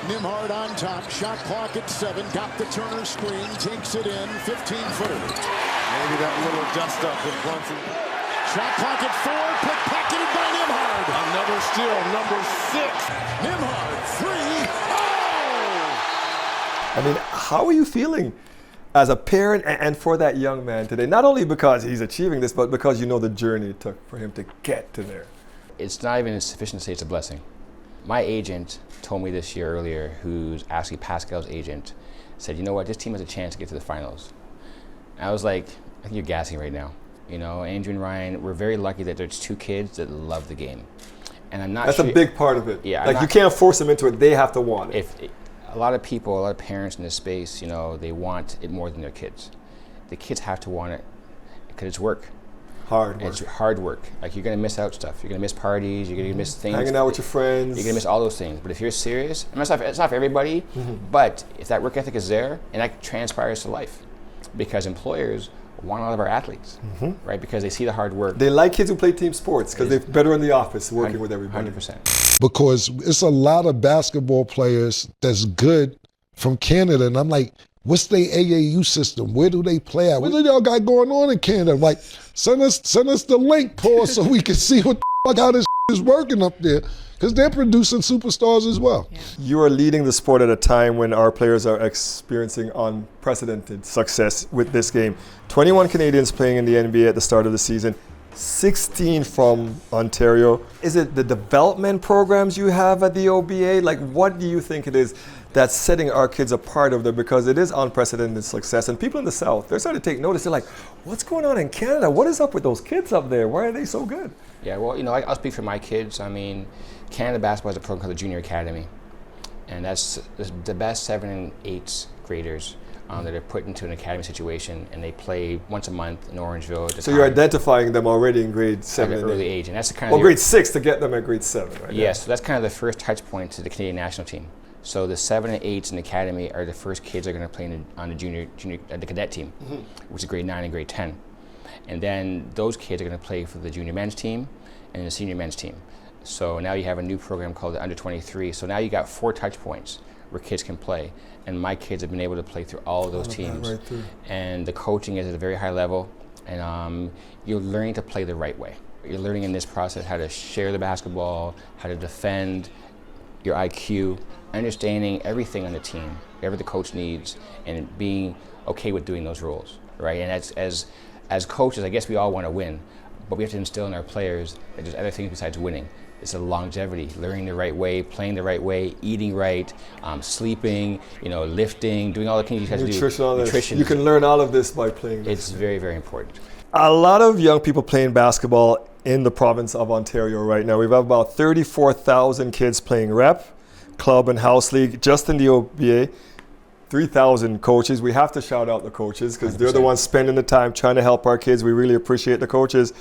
Nembhard on top, shot clock at 7, got the Turner screen, takes it in, 15-footer. Maybe that little dust up with Brunson. Shot clock at 4, pickpocketed by Nembhard. Another steal, number 6. Nembhard, 3. Oh! I mean, how are you feeling as a parent and for that young man today? Not only because he's achieving this, but because you know the journey it took for him to get to there. It's not even sufficient to say it's a blessing. My agent told me this year earlier, who's actually Pascal's agent, said, you know what, this team has a chance to get to the finals. And I was like, I think you're gassing right now. You know, Andrew and Ryan, we're very lucky that there's 2 kids that love the game. And I'm not That's sure, a big part of it. Yeah, like you can't force them into it, they have to want it. A lot of people, a lot of parents in this space, you know, they want it more than their kids. The kids have to want it because it's work. Hard work. It's hard work. Like you're gonna miss out stuff. You're gonna miss parties. You're gonna miss things. Hanging out with your friends. You're gonna miss all those things. But if you're serious, and it's not for everybody, but if that work ethic is there, and that transpires to life, because employers want all of our athletes, right? Because they see the hard work. They like kids who play team sports because they're better in the office working with everybody. 100%. Because it's a lot of basketball players that's good from Canada, and I'm like, what's their AAU system? Where do they play at? What do y'all got going on in Canada? I'm like, send us the link, Paul, so we can see what the fuck how this is working up there. Because they're producing superstars as well. Yeah. You are leading the sport at a time when our players are experiencing unprecedented success with this game. 21 Canadians playing in the NBA at the start of the season, 16 from Ontario. Is it the development programs you have at the OBA? Like, what do you think it is that's setting our kids apart over there? Because it is unprecedented success. And people in the South, they're starting to take notice. They're like, what's going on in Canada? What is up with those kids up there? Why are they so good? Yeah, well, you know, I'll speak for my kids. I mean, Canada basketball has a program called the Junior Academy, and that's the best 7 and 8 graders that are put into an academy situation, and they play once a month in Orangeville. So you're identifying them already in grade 7 at an and early 8. age, and that's the kind of grade 6 to get them at grade 7, right? Yes, so that's kind of the first touch point to the Canadian national team. So the 7 and 8s in the academy are the first kids that are going to play on the cadet team, which is grade 9 and grade 10. And then those kids are going to play for the junior men's team and the senior men's team. So now you have a new program called the Under 23. So now you got 4 touch points where kids can play. And my kids have been able to play through all of those teams. Right through. And the coaching is at a very high level. And you're learning to play the right way. You're learning in this process how to share the basketball, how to defend, your IQ, understanding everything on the team, whatever the coach needs, and being okay with doing those roles, right? And as coaches, I guess we all want to win, but we have to instill in our players that there's other things besides winning. It's a longevity, learning the right way, playing the right way, eating right, sleeping, you know, lifting, doing all the things you have to do. Nutrition. You can learn all of this by playing this. It's very, very important. A lot of young people playing basketball in the province of Ontario right now. We've about 34,000 kids playing rep, club and house league just in the OBA. 3,000 coaches. We have to shout out the coaches because they're the ones spending the time trying to help our kids. We really appreciate the coaches.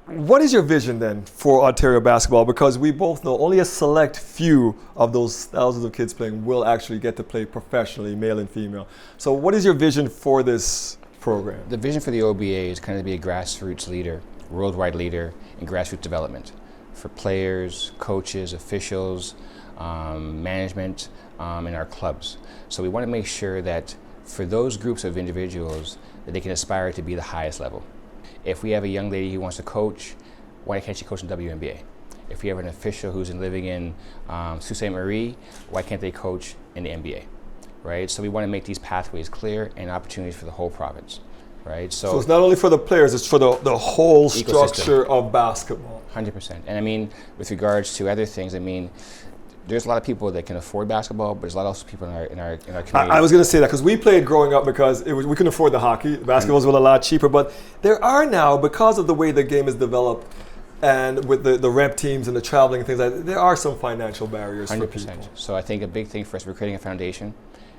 What is your vision then for Ontario basketball? Because we both know only a select few of those thousands of kids playing will actually get to play professionally, male and female. So what is your vision for this program? The vision for the OBA is kind of to be a grassroots leader, worldwide leader in grassroots development for players, coaches, officials, management, in our clubs. So we want to make sure that for those groups of individuals that they can aspire to be the highest level. If we have a young lady who wants to coach, why can't she coach in WNBA? If we have an official who's living in Sault Ste. Marie, why can't they coach in the NBA, right? So we want to make these pathways clear and opportunities for the whole province, right? So it's not only for the players, it's for the whole Ecosystem. Structure of basketball. 100%. And I mean, with regards to other things, I mean, there's a lot of people that can afford basketball, but there's a lot of people in our community. I was going to say that because we played growing up because we couldn't afford the hockey. The basketball was a lot cheaper, but there are now, because of the way the game is developed and with the rep teams and the traveling and things like that, there are some financial barriers 100%. for people. So I think a big thing for us, we're creating a foundation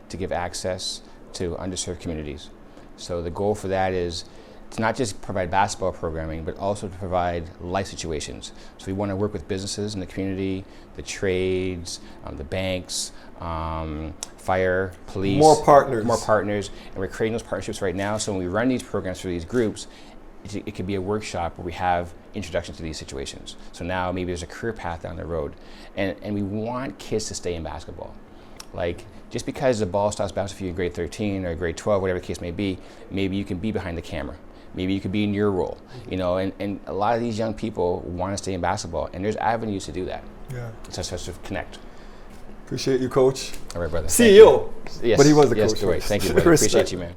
to give access to underserved communities. So the goal for that is to not just provide basketball programming, but also to provide life situations. So we want to work with businesses in the community, the trades, the banks, fire, police. More partners. And we're creating those partnerships right now. So when we run these programs for these groups, it could be a workshop where we have introduction to these situations. So now maybe there's a career path down the road, and we want kids to stay in basketball. Like, just because the ball stops bouncing for you in grade 13 or grade 12, whatever the case may be, maybe you can be behind the camera. Maybe you could be in your role, you know, and a lot of these young people want to stay in basketball, and there's avenues to do that. Yeah. To sort of connect. Appreciate you, Coach. All right, brother. CEO. Yes, But he was the yes, coach. Dwight. Thank you, brother. Appreciate you, man.